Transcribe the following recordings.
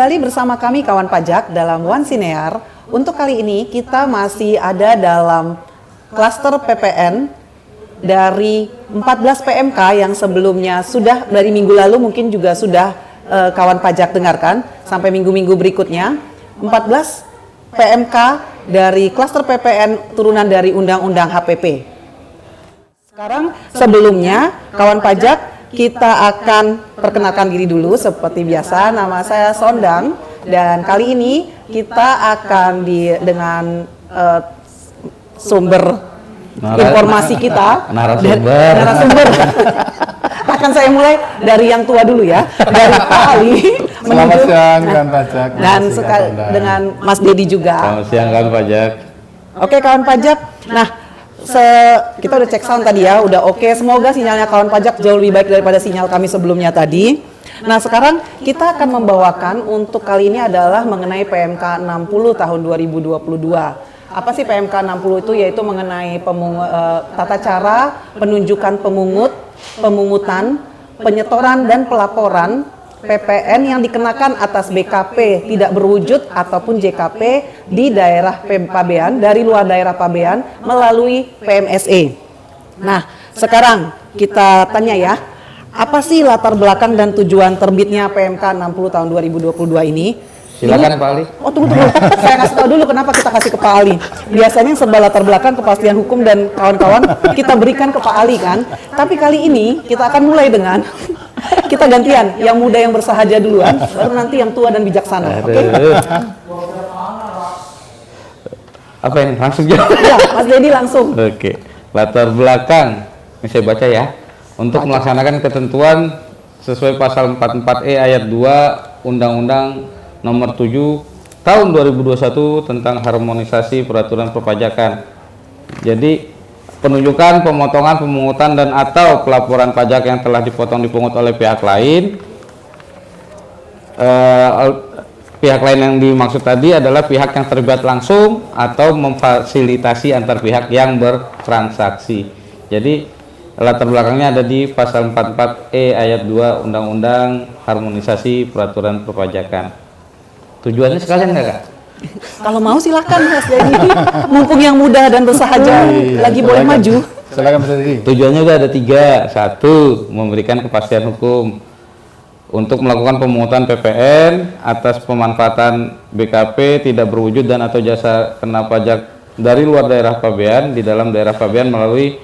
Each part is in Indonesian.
Kembali bersama kami kawan pajak dalam One Sinear. Untuk kali ini kita masih ada dalam klaster PPN dari 14 PMK yang sebelumnya sudah dari minggu lalu mungkin juga sudah kawan pajak dengarkan sampai minggu-minggu berikutnya. 14 PMK dari klaster PPN turunan dari Undang-Undang HPP. Sekarang sebelumnya kawan pajak kita akan perkenalkan diri dulu seperti biasa. Nama saya Sondang dan kali ini kita akan dengan sumber informasi kita narasumber. Akan saya mulai dari yang tua dulu ya, dari Pak Ali. Selamat siang kawan pajak. Dan dengan Mas Dedi juga. Selamat siang kawan pajak. Oke kawan pajak. Nah, kita udah cek sound tadi ya, udah oke. Semoga sinyalnya kawan pajak jauh lebih baik daripada sinyal kami sebelumnya tadi. Nah, sekarang kita akan membawakan untuk kali ini adalah mengenai PMK 60 tahun 2022. Apa sih PMK 60 itu? Yaitu mengenai tata cara penunjukan pemungutan, penyetoran dan pelaporan PPN yang dikenakan atas BKP tidak berwujud ataupun JKP di daerah Pabean dari luar daerah Pabean melalui PMSE. Nah, sekarang kita tanya ya, apa sih latar belakang dan tujuan terbitnya PMK 60 tahun 2022 ini? Silakan Pak Ali. Oh tunggu. Saya kasih tahu dulu kenapa kita kasih ke Pak Ali. Biasanya serba latar belakang, kepastian hukum dan kawan-kawan kita berikan ke Pak Ali kan. Tapi kali ini kita akan mulai dengan kita gantian, yang muda yang bersahaja duluan, baru nanti yang tua dan bijaksana. Oke? Apa ini? Langsung ya? Ya, Mas Dedi langsung. Oke. Latar belakang, ini saya baca ya. Untuk melaksanakan ketentuan sesuai pasal 44E ayat 2 Undang-Undang Nomor 7 Tahun 2021 tentang harmonisasi peraturan perpajakan. Jadi penunjukan, pemotongan, pemungutan dan atau pelaporan pajak yang telah dipotong dipungut oleh pihak lain. Pihak lain yang dimaksud tadi adalah pihak yang terlibat langsung atau memfasilitasi antar pihak yang bertransaksi. Jadi latar belakangnya ada di pasal 44E ayat 2 Undang-Undang Harmonisasi Peraturan Perpajakan. Tujuannya sekalian nggak Kak? Kalau mau silakan Mas Dedi. Mumpung yang muda dan bersahaja lagi boleh maju. Silakan Mas Dedi. Tujuannya udah ada 3. 1. Memberikan kepastian hukum untuk melakukan pemungutan PPN atas pemanfaatan BKP tidak berwujud dan atau jasa kena pajak dari luar daerah Pabean di dalam daerah Pabean melalui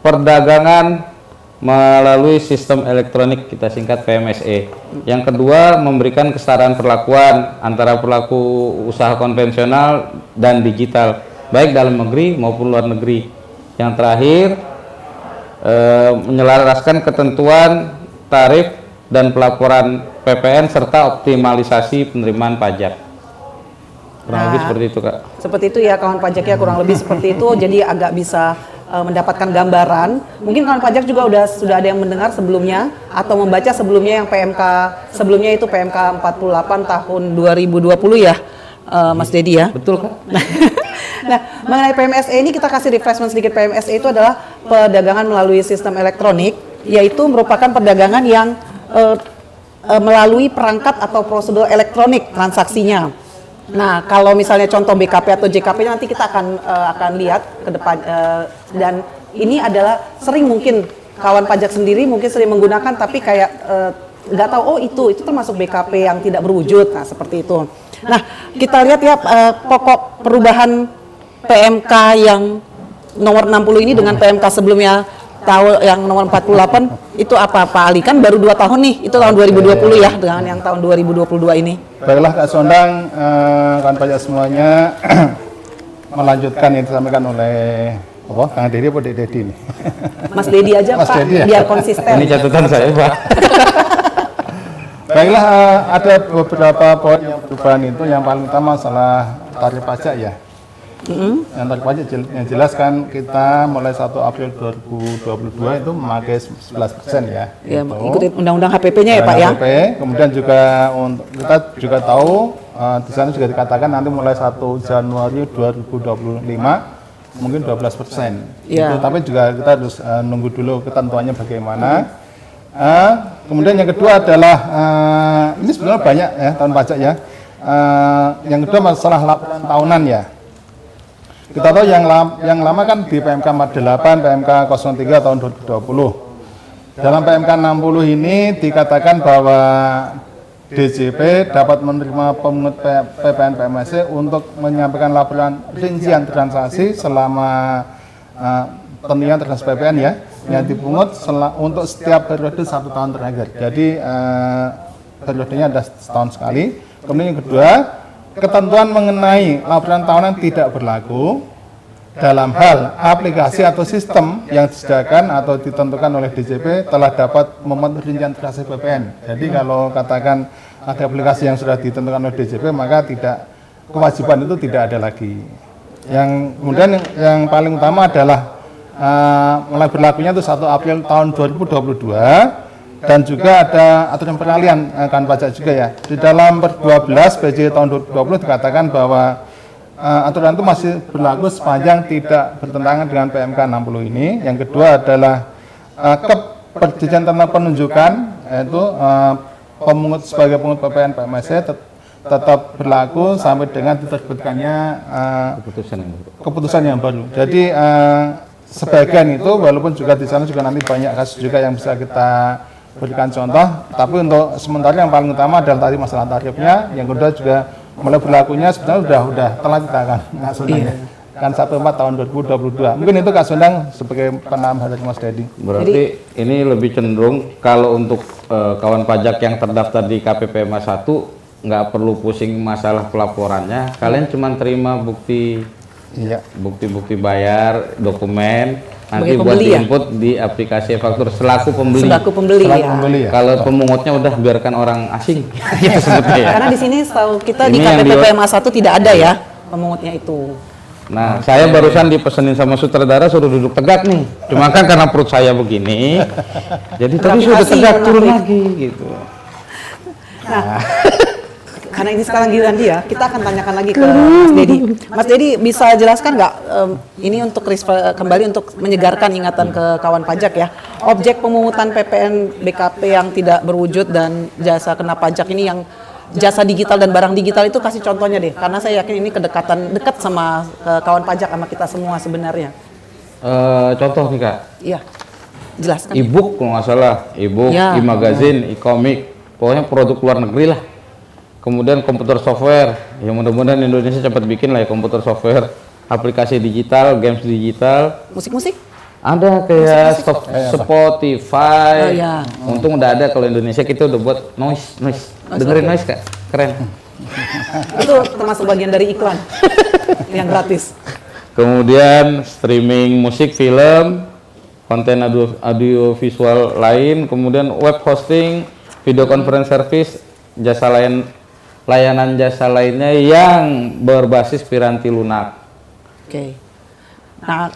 perdagangan melalui sistem elektronik, kita singkat PMSE. Yang kedua, memberikan kesetaraan perlakuan antara pelaku usaha konvensional dan digital, baik dalam negeri maupun luar negeri. Yang terakhir, menyelaraskan ketentuan tarif dan pelaporan PPN serta optimalisasi penerimaan pajak. Kurang lebih seperti itu Kak. Seperti itu ya kawan pajak ya, kurang lebih seperti itu. Jadi agak bisa mendapatkan gambaran. Mungkin kawan pajak juga sudah ada yang mendengar sebelumnya atau membaca sebelumnya yang PMK sebelumnya itu PMK 48 tahun 2020 ya, Mas Dedi ya. Betul Kak. Nah, mengenai PMSE ini kita kasih refreshment sedikit. PMSE itu adalah perdagangan melalui sistem elektronik, yaitu merupakan perdagangan yang melalui perangkat atau prosedur elektronik transaksinya. Nah, kalau misalnya contoh BKP atau JKP nanti kita akan lihat ke depan, dan ini adalah sering mungkin kawan pajak sendiri mungkin sering menggunakan tapi kayak nggak tahu oh itu termasuk BKP yang tidak berwujud. Nah, seperti itu. Nah, kita lihat ya pokok perubahan PMK yang nomor 60 ini dengan PMK sebelumnya tahun yang nomor 48 itu apa Pak Ali? Kan baru 2 tahun nih, itu tahun 2020 ya dengan yang tahun 2022 ini. Baiklah Kak Sondang, kawan pajak semuanya melanjutkan yang disampaikan oleh Kang Dedi atau Dek Dedi nih? Mas Dedi aja Mas Pak, Dedi ya? biar konsisten. Ini catatan saya Pak. Baiklah, ada beberapa poin yang perubahan itu. Yang paling utama masalah tarif pajak ya. Yang tarif pajak yang jelas kan kita mulai 1 April 2022 itu memakai 11% ya. Ya, gitu. ikutin undang-undang HPP-nya ya Pak ya. HPP, kemudian juga kita juga tahu di sana juga dikatakan nanti mulai 1 Januari 2025 mungkin 12%. Ya. Itu, tapi juga kita harus nunggu dulu ketentuannya bagaimana. Kemudian yang kedua adalah ini sebenarnya banyak ya tahun pajak ya. Yang kedua masalah laporan tahunan ya. Kita tahu yang lama kan di PMK 48, PMK 03 tahun 2020. Dalam PMK 60 ini dikatakan bahwa DJP dapat menerima pemungut PPN PMSE untuk menyampaikan laporan rincian transaksi selama penerima transaksi PPN ya yang dipungut untuk setiap periode 1 tahun terakhir. Jadi periodenya ada setahun sekali. Kemudian yang kedua, ketentuan mengenai laporan tahunan tidak berlaku dalam hal aplikasi atau sistem yang disediakan atau ditentukan oleh DJP telah dapat memenuhi rincian transaksi PPN. Jadi kalau katakan ada aplikasi yang sudah ditentukan oleh DJP, maka kewajiban itu tidak ada lagi. Yang kemudian yang paling utama adalah mulai berlakunya itu 1 April tahun 2022 dan juga ada aturan peralihan kan pajak juga ya. Di dalam per 12 PJ tahun 2020 dikatakan bahwa aturan itu masih berlaku sepanjang tidak bertentangan dengan PMK 60 ini. Yang kedua adalah perjanjian tentang penunjukan, yaitu pemungut sebagai pemungut PPN PMSE tetap berlaku sampai dengan diterbitkannya keputusan yang baru. Jadi sebagian itu walaupun juga di sana juga nanti banyak kasus juga yang bisa kita berikan contoh, tapi untuk sementara yang paling utama adalah tadi masalah tarifnya, yang kedua juga mulai berlakunya sebenarnya udah telat kita kan Kak Sondang ya. Kan 14 tahun 2022. Mungkin itu Kak Sondang sebagai penambah dari Mas Dedi. Berarti ini lebih cenderung kalau untuk kawan pajak yang terdaftar di KPPMA 1 nggak perlu pusing masalah pelaporannya, kalian cuma terima bukti-bukti bayar, dokumen, nanti buat diinput di aplikasi faktur selaku pembeli. Selaku pembeli ya. Kalau pemungutnya udah biarkan orang asing. Gitu sebetulnya ya. Karena di sini setahu kita Ini di KPPMA 1 tidak ada ya pemungutnya itu. Nah, saya barusan dipesenin sama sutradara suruh duduk tegak nih. Cuma kan karena perut saya begini, jadi tadi sudah tegak turun lagi gitu. Nah, karena ini sekarang giliran dia, kita akan tanyakan lagi ke Mas Dedi. Mas Dedi bisa jelaskan nggak ini untuk kembali untuk menyegarkan ingatan ke kawan pajak ya, objek pemungutan PPN BKP yang tidak berwujud dan jasa kena pajak ini yang jasa digital dan barang digital itu kasih contohnya deh, karena saya yakin ini dekat sama kawan pajak sama kita semua sebenarnya. Contoh nih Kak. Iya, jelaskan. E-book kalau nggak salah, e-book, Ya. e-magazine, e-komik, pokoknya produk luar negeri lah. Kemudian komputer software, ya mudah-mudahan Indonesia cepat bikin lah ya komputer software, aplikasi digital, games digital. Musik-musik? Ada kayak Spotify. Oh, ya. Untung udah ada, kalau Indonesia kita udah buat noise. Dengerin noise Kak, keren. Itu termasuk bagian dari iklan yang gratis. Kemudian streaming musik, film, konten audio visual lain, kemudian web hosting, video conference service, layanan jasa lainnya yang berbasis piranti lunak. Oke. Nah,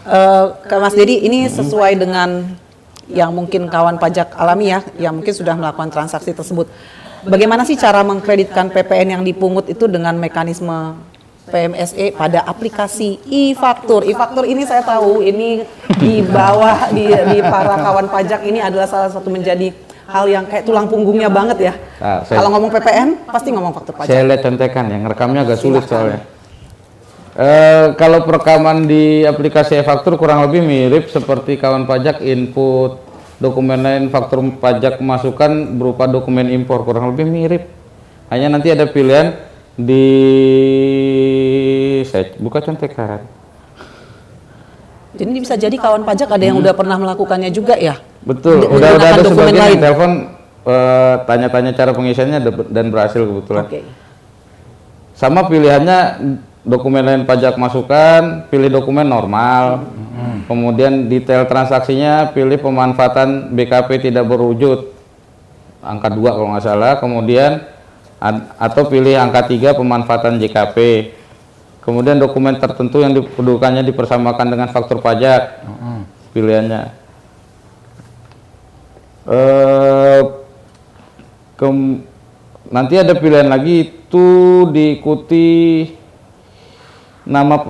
ke Mas Dedi, ini sesuai dengan yang mungkin kawan pajak alami ya, yang mungkin sudah melakukan transaksi tersebut. Bagaimana sih cara mengkreditkan PPN yang dipungut itu dengan mekanisme PMSE pada aplikasi e-faktur? E-faktur ini saya tahu ini di bawah di para kawan pajak ini adalah salah satu menjadi hal yang kayak tulang punggungnya banget ya. Nah, kalau ngomong PPN pasti ngomong faktur pajak. Saya lihat contekan yang rekamnya agak sulit soalnya. Kalau perekaman di aplikasi e-faktur kurang lebih mirip seperti kawan pajak input dokumen lain faktur pajak masukan berupa dokumen impor, kurang lebih mirip. Hanya nanti ada pilihan saya buka contekan. Jadi bisa jadi kawan pajak ada yang udah pernah melakukannya juga ya? Betul, udah ada sebagian yang telepon tanya-tanya cara pengisiannya dan berhasil kebetulan. Oke. Sama pilihannya dokumen lain pajak masukan, pilih dokumen normal, kemudian detail transaksinya pilih pemanfaatan BKP tidak berwujud, angka 2 kalau nggak salah, kemudian atau pilih angka 3 pemanfaatan JKP, kemudian dokumen tertentu yang kedudukannya dipersamakan dengan faktur pajak, pilihannya. Nanti ada pilihan lagi itu diikuti nama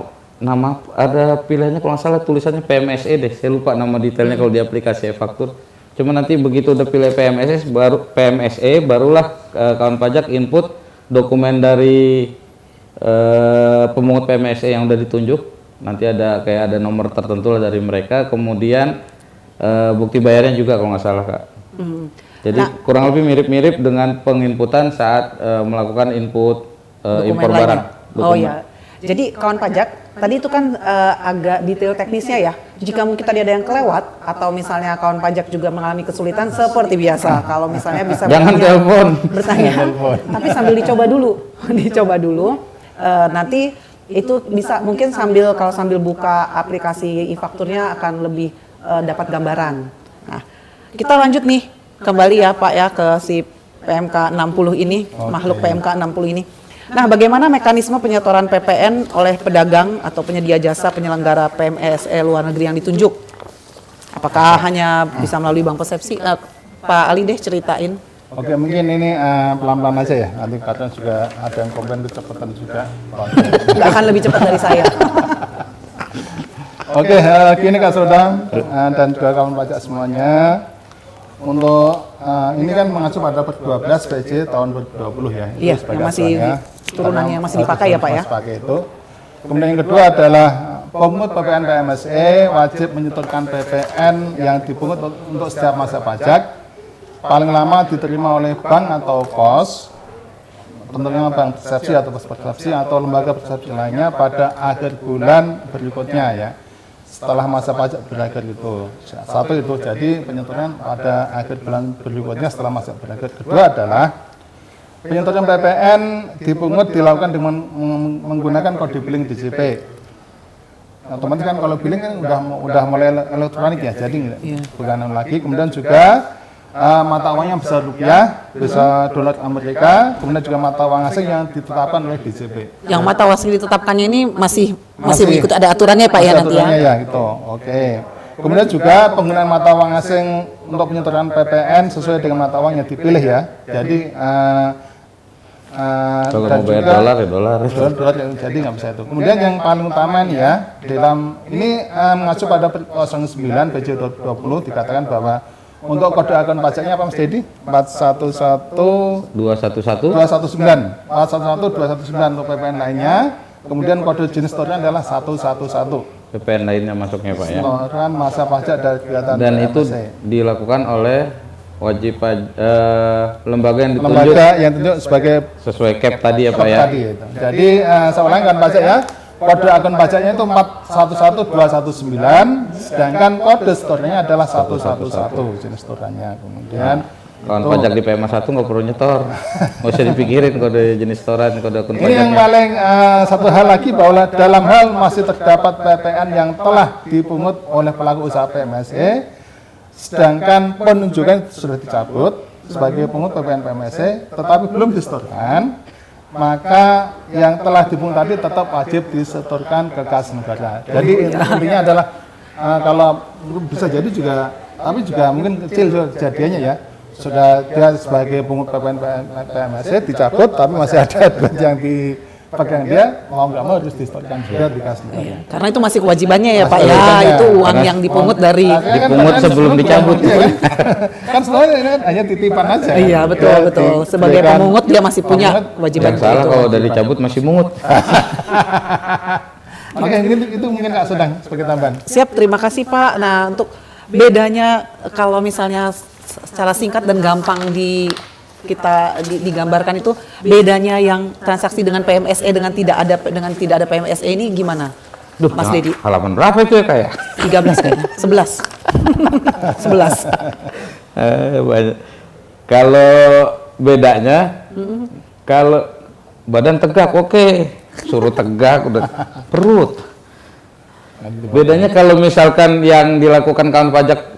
ada pilihannya kalau nggak salah tulisannya PMSE deh, saya lupa nama detailnya kalau di aplikasi e-faktur. Cuma nanti begitu udah pilih PMSE barulah kawan pajak input dokumen dari pemungut PMSE yang udah ditunjuk. Nanti ada kayak ada nomor tertentu lah dari mereka, kemudian bukti bayarnya juga kalau nggak salah, Kak. Jadi kurang lebih mirip-mirip dengan penginputan saat melakukan input impor barang. Oh ya. Jadi kawan pajak, tadi itu kan agak detail teknisnya ya. Jika mungkin tadi ada yang kelewat atau misalnya kawan pajak juga mengalami kesulitan seperti biasa, kalau misalnya bisa Jangan bertanya, tapi sambil dicoba dulu, nanti itu bisa mungkin kalau sambil buka aplikasi e-fakturnya akan lebih dapat gambaran. Nah, kita lanjut nih kembali ya Pak ya ke si PMK 60 ini, makhluk PMK 60 ini. Nah, bagaimana mekanisme penyetoran PPN oleh pedagang atau penyedia jasa penyelenggara PMSE luar negeri yang ditunjuk? Apakah hanya bisa melalui bank persepsi? Pak Ali deh ceritain. Oke, mungkin ini pelan-pelan aja ya. Nanti kadang juga ada yang komplain kecepatan juga. Nggak akan lebih cepat dari saya. Oke, gini Kak Sodang dan juga kawan pajak semuanya. Untuk ini kan mengacu pada per 12 PJ tahun 2020 ya. Iya, yang masih turunannya masih dipakai ya Pak ya. Pakai itu. Kemudian yang kedua adalah pemungut PPN PMSE wajib menyetorkan PPN yang dipungut untuk setiap masa pajak paling lama diterima oleh bank atau pos, tentunya bank persepsi atau pos persepsi atau lembaga persepsi lainnya pada akhir bulan berikutnya ya. Setelah masa pajak berakhir itu. Satu itu, jadi penyetoran pada akhir bulan berikutnya setelah masa berakhir. Kedua adalah penyetoran PPN dipungut dilakukan dengan menggunakan kode billing DJP. Otomatis kan kalau billing kan udah mulai elektronik ya, jadi bukan lagi. Kemudian juga mata uangnya bisa rupiah, bisa dolar Amerika, kemudian juga mata uang asing yang ditetapkan oleh DJP. Yang mata uang asing ditetapkannya ini masih mengikuti ada aturannya Pak ya nanti ya? Ya gitu, oke. Kemudian juga penggunaan mata uang asing untuk penyetoran PPN sesuai dengan mata uang yang dipilih ya. Jadi kalau mau bayar dolar ya dolar. Dolar jadi nggak bisa itu. Kemudian yang paling utama nih ya, dalam ini mengacu pada 09 PJ 2020 dikatakan bahwa untuk kode akun pajaknya apa Mas Dedi? 411219 untuk PPN lainnya. Kemudian kode jenis store-nya adalah 111. PPN lainnya masuknya Pak ya. Setoran masa pajak dari kegiatan Dan PMSE. itu dilakukan oleh wajib lembaga yang ditunjuk lembaga yang ditunjuk sebagai sesuai cap tadi ya Pak ya. tadi itu. Jadi saya ulangi kan pajak ya. Kode akun pajaknya itu 411219, sedangkan kode store-nya adalah 111 jenis store-nya. Kemudian kawan pajak di PMA 1 nggak perlu nyetor, nggak usah dipikirin kode jenis setoran, kode akun ini yang pajaknya. paling satu hal lagi bahwa dalam hal masih terdapat PPN yang telah dipungut oleh pelaku usaha PMSE, sedangkan penunjukan sudah dicabut sebagai pungut PPN PMSE, tetapi belum disetorkan, maka yang telah dipungut tadi tetap wajib disetorkan ke kas negara. Jadi intinya adalah kalau bisa jadi juga, tapi juga mungkin kecil juga kejadiannya ya. Sudah dia sebagai pungut PPN PMSE dicabut, tapi masih ada duit yang dipegang dia, mau nggak mau harus disetorkan juga di kas negara. Karena itu masih kewajibannya ya Pak ya, kewajibannya. itu uang yang dipungut dari Dipungut sebelum dicabut. Kan sebenarnya ini kan hanya titipan aja. Iya betul. Sebagai Diberikan pemungut dia masih punya kewajiban Yang salah itu. kalau udah dicabut masih mungut. Oke, itu mungkin Kak Sedang sebagai tambahan. Siap, terima kasih Pak. Nah, untuk bedanya kalau misalnya secara singkat dan gampang digambarkan itu bedanya yang transaksi dengan PMSE dengan tidak ada PMSE ini gimana? Duh, Mas Dedi. halaman berapa itu ya kayak? 13 kayaknya. 11. 11. Banyak. Kalau bedanya, kalau badan tegak oke, suruh tegak udah perut. Bedanya kalau misalkan yang dilakukan kawan pajak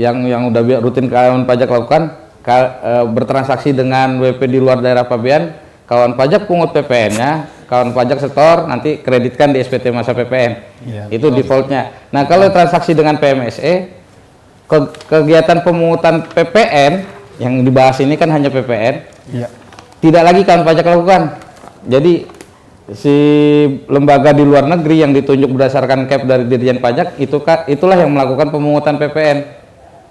yang udah rutin kawan pajak lakukan bertransaksi dengan WP di luar daerah pabean, kawan pajak pungut PPN-nya, kawan pajak setor nanti kreditkan di SPT masa PPN. Iya, Itu defaultnya. Nah, kalau transaksi dengan PMSE, kegiatan pemungutan PPN yang dibahas ini kan hanya PPN. Iya. Tidak lagi kawan pajak lakukan. Jadi si lembaga di luar negeri yang ditunjuk berdasarkan cap dari Dirjen Pajak itulah yang melakukan pemungutan PPN.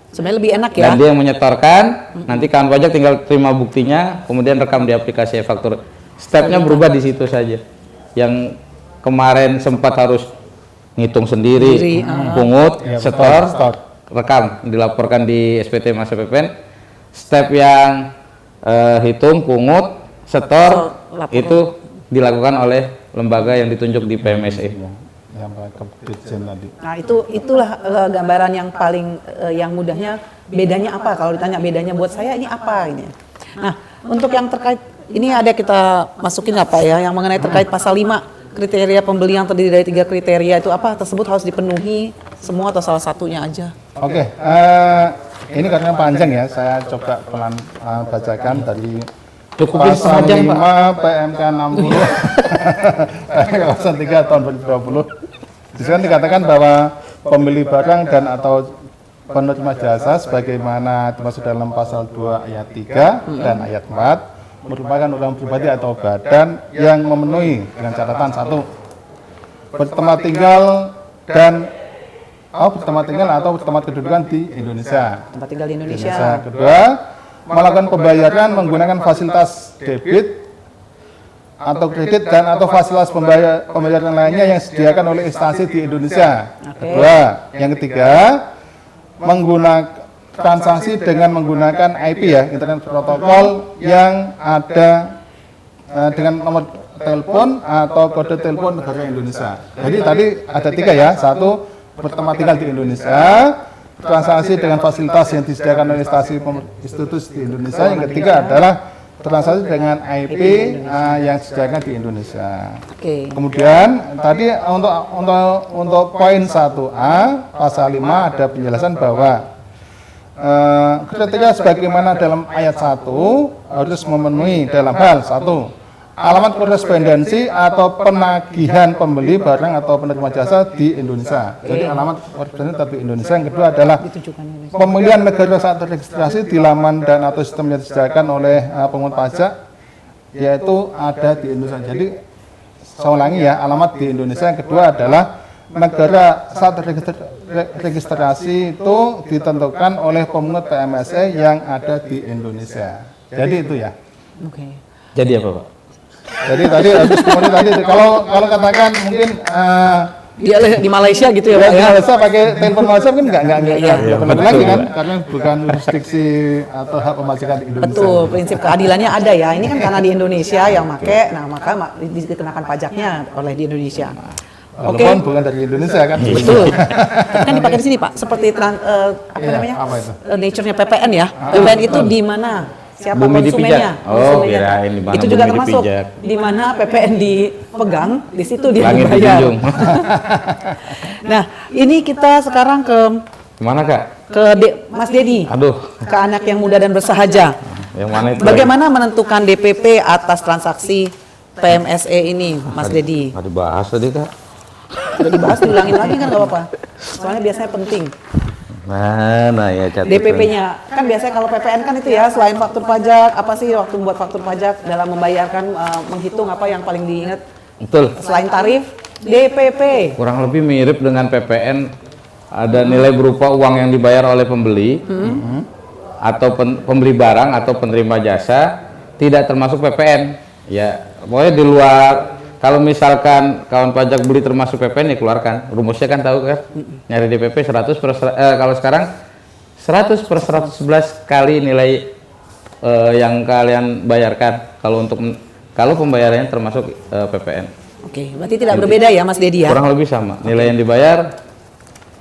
Sebenarnya lebih enak ya. Dan dia yang menyetorkan, nanti kawan pajak tinggal terima buktinya, kemudian rekam di aplikasi e-faktur. Stepnya berubah di situ saja. Yang kemarin sempat harus ngitung sendiri, pungut, setor, rekam, dilaporkan di SPT Masa PPN. Step yang hitung, pungut, setor, itu dilakukan oleh lembaga yang ditunjuk di PMSE. Yang ke Dirjen tadi. Nah itulah gambaran yang paling yang mudahnya bedanya apa kalau ditanya bedanya buat saya ini apa ini. Nah untuk yang terkait ini ada kita masukin apa ya yang mengenai terkait pasal 5 kriteria pembeli yang terdiri dari 3 kriteria itu apa tersebut harus dipenuhi semua atau salah satunya aja. Oke, ini karena panjang ya, saya coba pelan bacakan dari Cukupin pasal setengah jam, 5 PMK 60 kawasan 3 tahun 2020. Di sana dikatakan bahwa pembeli barang dan atau penerima jasa sebagaimana dimaksud dalam pasal 2 ayat 3 dan ayat 4 merupakan orang pribadi atau badan yang memenuhi dengan catatan 1 bertempat tinggal atau bertempat kedudukan di Indonesia. Tempat tinggal di Indonesia. Kedua, melakukan pembayaran menggunakan fasilitas debit atau kredit dan atau fasilitas pembayaran lainnya yang disediakan oleh instansi di Indonesia. Kedua, yang ketiga, menggunakan transaksi dengan menggunakan IP ya, internet protokol yang ada dengan nomor telepon atau kode telepon negara Indonesia. Jadi tadi ada 3 ya, 1 bertempat tinggal di Indonesia, transaksi dengan fasilitas yang disediakan oleh institusi di Indonesia. Yang ketiga adalah transaksi dengan IP yang disediakan di Indonesia. Kemudian tadi untuk poin 1A pasal 5 ada penjelasan bahwa kriteria sebagaimana dalam ayat 1 harus memenuhi dalam hal 1 alamat korespondensi atau penagihan pembeli barang atau penerima jasa di Indonesia. Jadi alamat korespondensi tapi Indonesia. Yang kedua adalah pemilihan negara saat registrasi di laman dan atau sistem yang disediakan oleh pemungut pajak yaitu ada di Indonesia. Jadi saya ulangi ya, alamat di Indonesia. Yang kedua adalah negara saat registrasi itu ditentukan oleh pemungut PMSE yang ada di Indonesia. Jadi itu ya. Jadi apa Pak? Jadi tadi habis kemudian tadi kalau katakan mungkin di Malaysia gitu ya Pak ya. Malaysia pakai telepon Malaysia kan enggak lagi kan karena bukan jurisdiksi atau hak pemajikan di Indonesia. Betul, prinsip keadilannya ada ya. Ini kan karena di Indonesia yang make, nah maka dikenakan pajaknya oleh di Indonesia. Walaupun bukan dari Indonesia kan. Betul. Kan dipakai di sini Pak, seperti nature-nya PPN ya. PPN itu di mana? Siapa Bumi konsumennya? dipijak. Oh, kirain di mana itu juga bumi termasuk dipijak. di mana PPN dipegang, di situ dia Langit dibayar. dijunjung. Nah, ini kita sekarang ke Kemana Kak? Mas Dedi. Aduh, Ke anak yang muda dan bersahaja. yang mana itu? Bagaimana menentukan DPP atas transaksi PMSE ini, Mas Dedi? Nggak dibahas tadi Kak. Udah dibahas, diulangin lagi kan nggak apa-apa. Soalnya biasanya penting. Mana ya catat. DPP-nya kan biasanya kalau PPN kan itu ya selain faktur pajak apa sih waktu membuat faktur pajak dalam membayarkan menghitung apa yang paling diingat Betul. selain tarif DPP. Kurang lebih mirip dengan PPN, ada nilai berupa uang yang dibayar oleh pembeli atau pembeli barang atau penerima jasa, tidak termasuk PPN. Ya, pokoknya di luar. Kalau misalkan kawan pajak beli termasuk PPN ya keluarkan. Rumusnya kan tahu kan? Nyari DPP 100 kalau sekarang 100 per 111 kali nilai yang kalian bayarkan kalau pembayarannya termasuk PPN. Oke, berarti tidak berbeda ya Mas Dedi ya? Kurang lebih sama. Nilai yang dibayar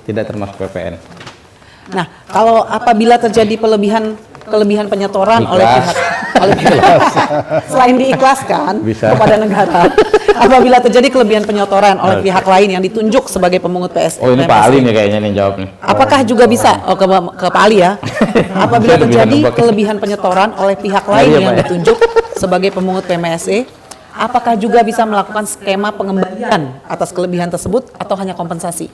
tidak termasuk PPN. Nah, kalau apabila terjadi kelebihan penyetoran oleh pihak selain diikhlaskan kepada negara, apabila terjadi kelebihan penyetoran oleh pihak lain yang ditunjuk sebagai pemungut PMSE. Oh ini Pak Ali nih kayaknya nih jawab nih. Apakah juga bisa ke Pak Ali ya? Apabila terjadi kelebihan penyetoran oleh pihak lain yang ditunjuk sebagai pemungut PMSE, apakah juga bisa melakukan skema pengembalian atas kelebihan tersebut atau hanya kompensasi?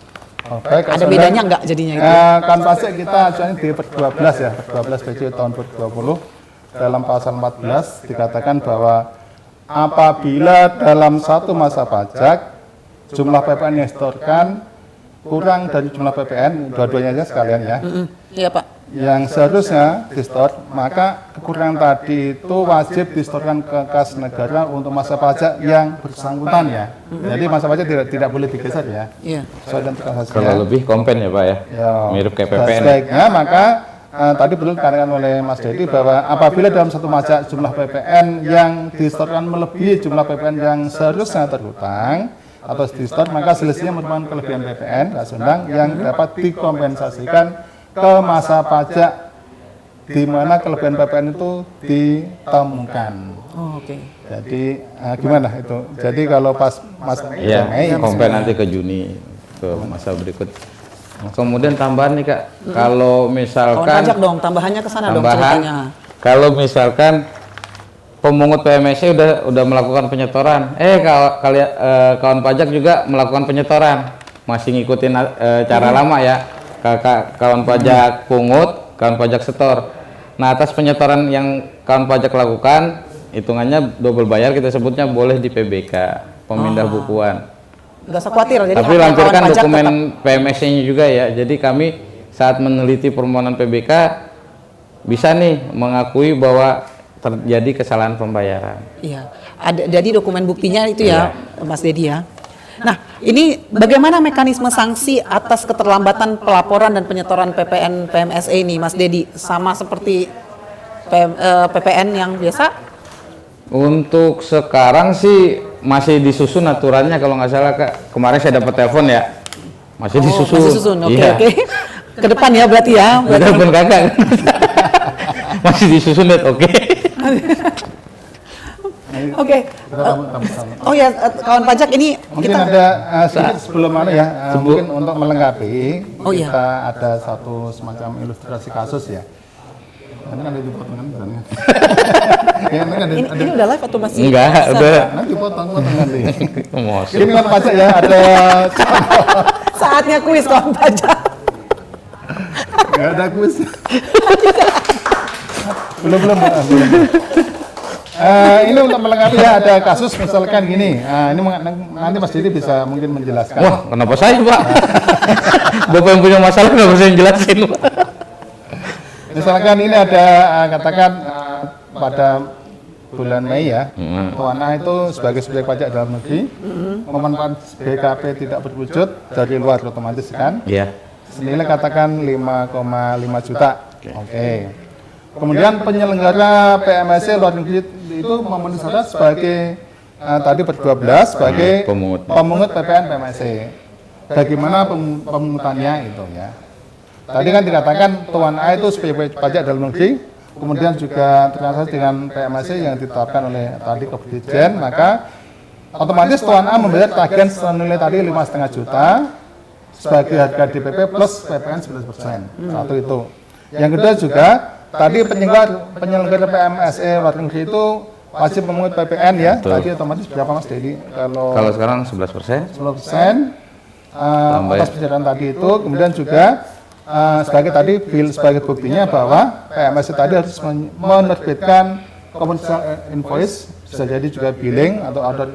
Baik, ada bedanya nggak jadinya itu? Kan pasti kita acuannya di per 12 ya, per 12 PJ tahun 2020 dalam pasal 14 dikatakan bahwa apabila dalam satu masa pajak jumlah PPN yang disetorkan kurang dari jumlah PPN, dua-duanya aja sekalian ya, Iya Pak. yang seharusnya disetor, maka kekurangan tadi itu wajib disetorkan ke kas negara untuk masa pajak yang bersangkutan ya. Jadi masa pajak tidak boleh digeser ya. Iya. Sesuai dengan transaksinya. Kalau lebih kompen ya Pak ya, Ya, mirip kayak dan PPN. sebaiknya maka tadi betul dikatakan oleh Mas Dedi bahwa apabila dalam satu pajak jumlah PPN yang disetorkan melebihi jumlah PPN yang seharusnya terhutang atau disetor, maka selisihnya merupakan kelebihan PPN kas undang yang dapat dikompensasikan ke masa pajak di mana kelebihan PPN itu ditemukan. Oh, oke. Jadi gimana itu? Jadi kalau pas masa Iya, Mei, kompen nanti ke Juni ke masa berikut. Kemudian tambahan nih Kak, kalau Kawan misalkan pajak dong, tambahannya ke sana dong ceritanya. kalau misalkan pemungut PMSC udah melakukan penyetoran, kawan pajak juga melakukan penyetoran, masih ngikutin cara lama ya, kawan pajak pungut, kawan pajak setor. Nah atas penyetoran yang kawan pajak lakukan, hitungannya double bayar, kita sebutnya boleh di PBK, pemindah bukuan. Nggak usah khawatir, jadi Tapi haknya lampirkan kawan pajak dokumen tetap- PMSC-nya juga ya. Jadi kami saat meneliti permohonan PBK bisa nih mengakui bahwa terjadi kesalahan pembayaran. Iya, ada. Jadi dokumen buktinya itu ya, Mas Dedi ya. Nah, ini bagaimana mekanisme sanksi atas keterlambatan pelaporan dan penyetoran PPN PMSE ini, Mas Dedi? Sama seperti PPN yang biasa? Untuk sekarang sih masih disusun aturannya kalau nggak salah Kak. Kemarin saya dapat telepon ya, masih disusun. Masih susun, oke Iya. oke. Ke depan ya berarti ya. Udah telepon kakak. Masih disusun ya, oke. Oke. Oh ya, kawan pajak ini Mungkin kita ada sedikit sebelum mana ya, mungkin untuk melengkapi, Oh, iya. kita ada satu semacam ilustrasi kasus ya. Nanti ada dipotong misalnya. Ya, nanti ada, ini udah live atau masih? Enggak, bisa? udah. nanti potong nanti. Emosi. Ini kan pajak ya, ada Saatnya kuis kawan pajak. nggak ada kuis. belum. Ini untuk melengkapi ya, ada kasus misalkan gini. Ini nanti Mas Didi bisa mungkin menjelaskan. Wah, kenapa saya Pak? Bapak yang punya masalah kenapa saya yang jelasin Pak? Misalkan ini ada katakan pada bulan Mei ya, Tuan A itu sebagai subjek pajak dalam negeri memanfaatkan BKP tidak berwujud dari luar otomatis kan, Iya. senilai katakan 5,5 juta. Oke. Kemudian penyelenggara PMSC luar negeri itu memenuhi syarat sebagai tadi ber-12 sebagai pemungut PPN PMSC. Bagaimana pemungutannya itu ya? Tadi kan dikatakan Tuan A itu sebagai pajak dalam negeri, kemudian juga transaksi dengan PMSC yang ditetapkan oleh tadi Kepolisian, maka otomatis Tuan A membayar tagihan senilai tadi 5,5 juta sebagai harga DPP plus PPN 11%. Satu itu. Yang kedua juga tadi penyelenggara PMSE luar negeri itu wajib memungut PPN ya. Betul. Tadi otomatis berapa Mas Dedi? Kalau sekarang 11%? 10% atas perjalanan tadi itu. Kemudian juga sebagai tadi sebagai buktinya bahwa PMSE tadi harus menerbitkan compensation invoice, bisa jadi juga billing atau order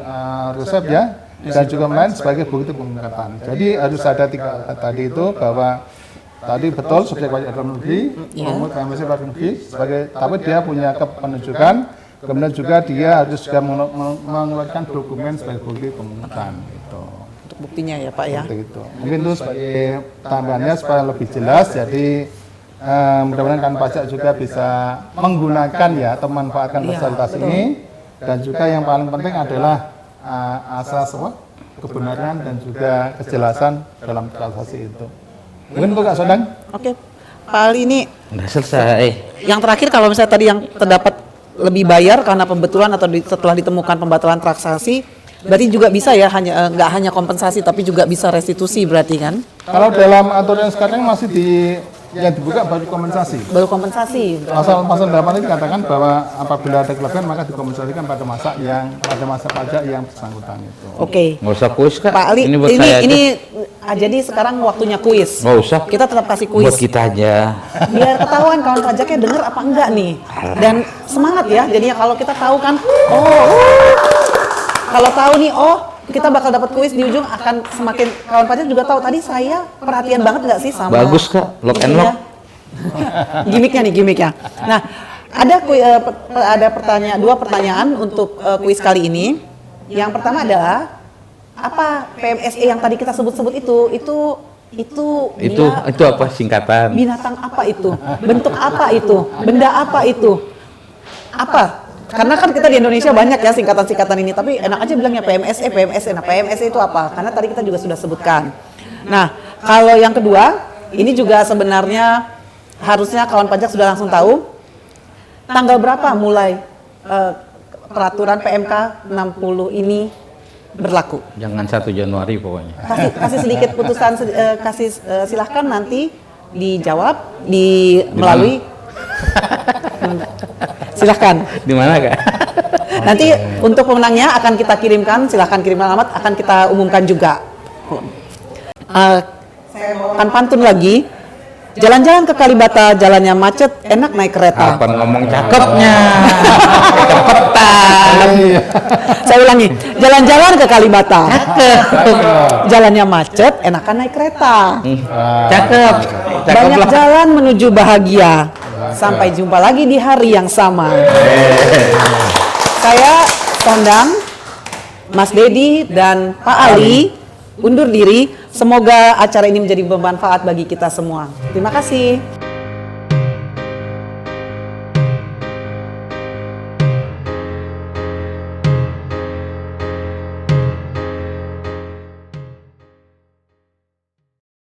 resep ya, dan juga lain sebagai bukti pengangkatan. Jadi harus ada tiga tadi itu bahwa tadi betul subjek pajak dalam negeri, pemungut PMSE luar negeri sebagai, tapi dia punya penunjukan, kemudian juga dia harus juga mengeluarkan dokumen sebagai bukti pemungutan. Gitu. Untuk buktinya ya Pak ya. Seperti itu. Mungkin itu sebagai tambahannya supaya lebih jelas. Jadi mudah-mudahan kan pajak juga bisa menggunakan ya atau memanfaatkan fasilitas ini. Dan juga yang paling penting adalah asas kebenaran dan juga kejelasan dalam transaksi itu. Mungkin itu Kak Sodang. Oke. Pak Ali ini Udah selesai. yang terakhir kalau misalnya tadi yang terdapat lebih bayar karena pembetulan atau setelah ditemukan pembatalan transaksi, berarti juga bisa ya nggak hanya kompensasi tapi juga bisa restitusi berarti kan? Kalau dalam aturan sekarang masih yang dibuka baru kompensasi. Baru kompensasi. Pasal 8 ini dikatakan bahwa apabila ada kelebihan maka dikompensasikan pada masa pajak yang bersangkutan itu. Oke. Nggak usah kuis Kak. Pak Ali, ini buat saya aja. ini Jadi sekarang waktunya kuis. Nggak usah. Kita tetap kasih Buat kuis. kita aja. Biar ketahuan kawan pajaknya denger apa enggak nih. Dan semangat ya. Jadinya kalau kita tahu kan, kalau tahu nih, kita bakal dapat kuis di ujung, akan semakin kawan pajak juga tahu. Tadi saya perhatian banget nggak sih sama Bagus, Kak. Lock and lock. Gimiknya. Nah, ada dua pertanyaan untuk kuis kali ini. Yang pertama adalah apa PMSE yang tadi kita sebut-sebut itu Itu apa singkatan? binatang apa itu? Bentuk apa itu? Benda apa itu? Apa? Karena kan kita di Indonesia banyak ya singkatan-singkatan ini, tapi enak aja bilangnya PMSE. Nah, PMSE itu apa? Karena tadi kita juga sudah sebutkan. Nah, kalau yang kedua, ini juga sebenarnya harusnya kawan pajak sudah langsung tahu tanggal berapa mulai peraturan PMK 60 ini berlaku. Jangan 1 Januari pokoknya. Kasih sedikit putusan, silahkan nanti dijawab melalui silahkan. Di mana, Kak? Nanti untuk pemenangnya akan kita kirimkan, silahkan kirim alamat, akan kita umumkan juga. Saya akan pantun lagi. Jalan-jalan ke Kalibata, jalannya macet, enak naik kereta. Kapan ngomong cakepnya? Cepetan. Saya ulangi, jalan-jalan ke Kalibata. Jalannya macet, enakan naik kereta. Cakep. Banyak jalan menuju bahagia. Sampai jumpa lagi di hari yang sama. Saya Sondang, Mas Dedi, dan Pak Ali undur diri. Semoga acara ini menjadi bermanfaat bagi kita semua. Terima kasih.